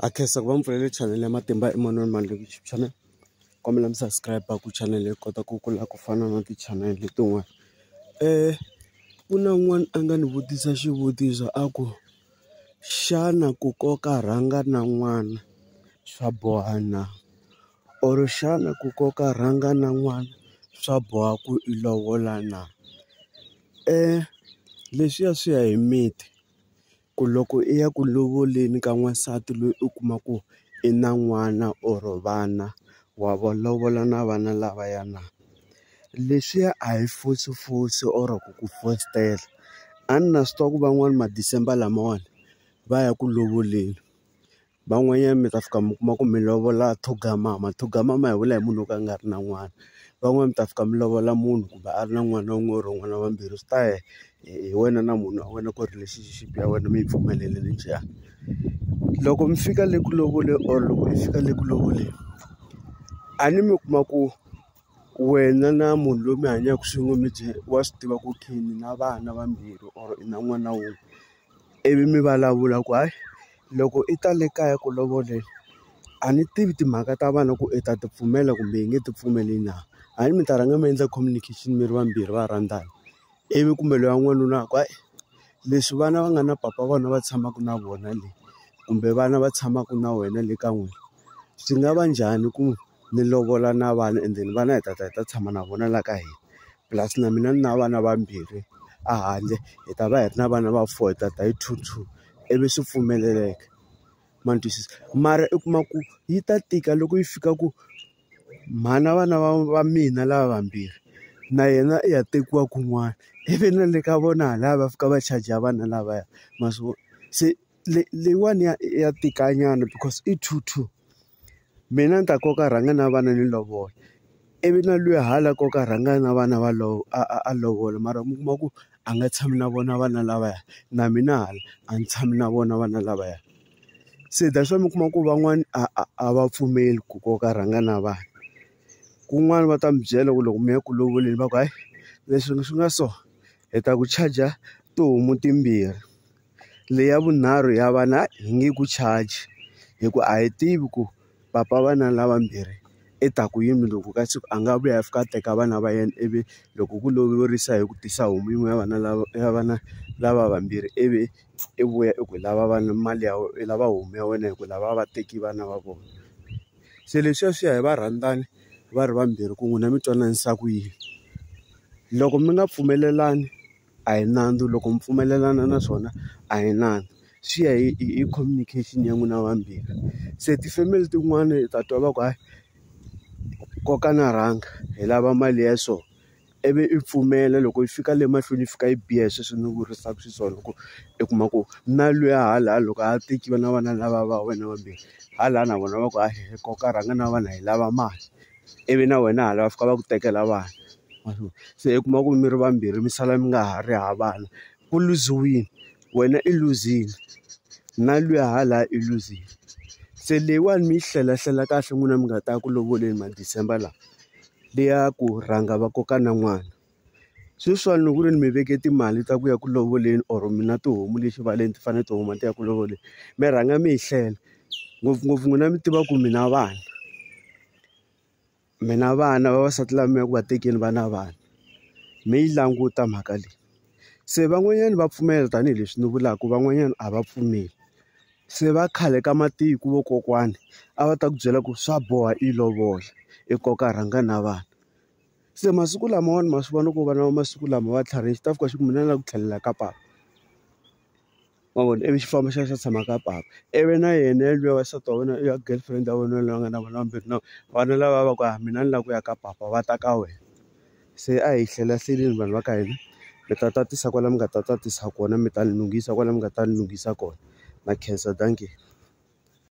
Akhensa ku va mpfulele channel ya Matimba Emmanuel Mandla YouTube channel. Kombela mi subscribe ku channel leyi kota ku kula ku fana na ti-channel letin'wana. Ku na un'wana a nga ni vutisa xivutiso a ku xana ku koka rhanga na n'wana swa boha na, or xana ku koka rhanga na n'wana swa boha ku i lovola na? Leswiya swi ya hi miti ku loko i ya ku lovoleni ka n'wansati loyi u kuma ku i na n'wana or vana wa lovola na vana lavaya na. Leswiya a hi fusifusi or ku ku fositela. A ni na swi twa ku van'wani ma-December lamawani va ya ku lovoleni, van'wanyana mi ta fika mi kuma ku mi lovola thugamama. Thugamama hi vula hi munhu wo ka a nga ri na n'wana. Van'wani mi ta fika mi lovola munhu kumbe a ri na n'wana wun'we or n'wana vambirhi, swi ta hi wena na munhu wa wena ku relationship ya wena mi yi pfumelelele njhani. Loko mi fika le ku lovoleni or loko i fika le ku lovoleni, a ni mi kuma ku wena na munhu loyi mi hanyaka swin'we mi wa swi tiva ku khini na vana vambirhi or i na n'wana wun'we, ivi mi vulavula ku hayi loko i ta le kaya ku lovoleni a ni tivi timhaka ta vana ku i ta ti pfumela kumbe yi nge ti pfumeli na. A ni mi ta rhanga mi endla communication mi ri vambirhi va rhandzana, ivi kumbe loyi n'wanuna ku hayi leswi vana va nga na papa vona va tshamaka na vona le kumbe vana va tshamaka na wena le ka n'wina, swi nga va njhani ku ni lovola na vana and then vana hi ta tshama na vona la ka hina, plus na mina ni na vana vambirhi a handle hi ta va hi ri na vana va 4 hi ta hi 2-2, ivi swi pfumeleleka. Ma ni twisisa? Mara i kuma ku yi ta tika loko yi fika ku mhana vana va mina lava vambirhi na yena i ya tekiwa kun'wana, ivi na le ka vona hala va fika va charger vana lavaya. Ma swi vona? Se leyiwani ya tikanyana because i 2-2. Mina ni ta koka rhanga na vana ni lovola, ivi na luya hala koka rhanga na vana a lovola, mara mi kuma ku a nga tshami na vona vana lavaya, na mina hala a ni tshami na vona vana lavaya. Se that's why mi kuma ku van'wani a va pfumeli ku koka rhanga na vana. Kun'wana va ta mi byela ku loko mi ya ku lovoleni va ku hayi leswi swi nga so hi ta ku charger tihomu timbirhi, leyi ya vunharhu ya vana hi nge ku charge hikuva a hi tivi ku papa vana lavambirhi i ta ku yini loko ka siku a nga vuya a fika a teka vana va yena, ivi loko ku lovorisa hi ku tisa homu yin'we ya vana lava vambirhi, ivi i vuya i ku lava vana mali ya wena, i lava homu ya wena hi ku lava va teki vana va vona. Se leswiya swi ya hi varhandzani va ri vambirhi ku n'wina mi twananisa ku yini. Loko mi nga pfumelelani a hi nandzu, loko mi pfumelelana na swona a hi nandzu, swi ya hi communication ya n'wina vambirhi. Se tifamily tin'wana hi ta twa va ku hayi koka na rhanga hi lava mali ya so, ivi i pfumela loko yi fika le mahlweni yi fika yi biha sweswi ni vurisaka xiswona ku i kuma ku na luya hala loko a tekiwa na vana lava va wena vambirhi hala na vona va ku hayi hi koka rhanga na vana hi lava mali, ivi na wena hala va fika va ku tekela vana. Se i kuma ku mi ri vambirhi mi sala mi nga ha ri havana, ku luziwini, wena i luzile na luya hala i luzile. Se leyiwani mi yi hlela kahle n'wina mi nga ta ku lovoleni ma-December lawa, leya ku rhanga va koka na n'wana. Sweswiwani loko ku ri ni mi veke timali ta ku ya ku lovoleni or mina tihomu lexivaleni ti fanele tihuma ti ya ku lovoleni, mi rhanga mi yi hlela ngopfungopfu n'wina mi tiva ku mina vana vavasati lava mi ya ku va tekeni va na vana, mi yi languta mhaka leyi. Se van'wanyana va pfumela tanihileswi ni vulaka, van'wanyana a va pfumeli. Se va khale ka matiko vokokwani a va ta ku byela ku swa boha i lovola i koka rhanga na vana. Se masiku lamawani ma swi vona ku vana va masiku lama va tlharihile, xi ta fika xi ku mina ni lava ku tlhelela ka papa, ma vona, ivi xi famba xi ya xi ya tshama ka papa, ivi na yena luya wasati wa wena ya girlfriend ya wena loyi a nga na vana vambirhi na vana lava va ku mina ni lava ku ya ka papa va ta ka wena. Se a hi hleleni vanhu va ka hina, mi ta tatisa kwala mi nga ta tatisa kona, mi ta ni lunghisa kwala mi nga ta ni lunghisa kona. Na khensa dankie.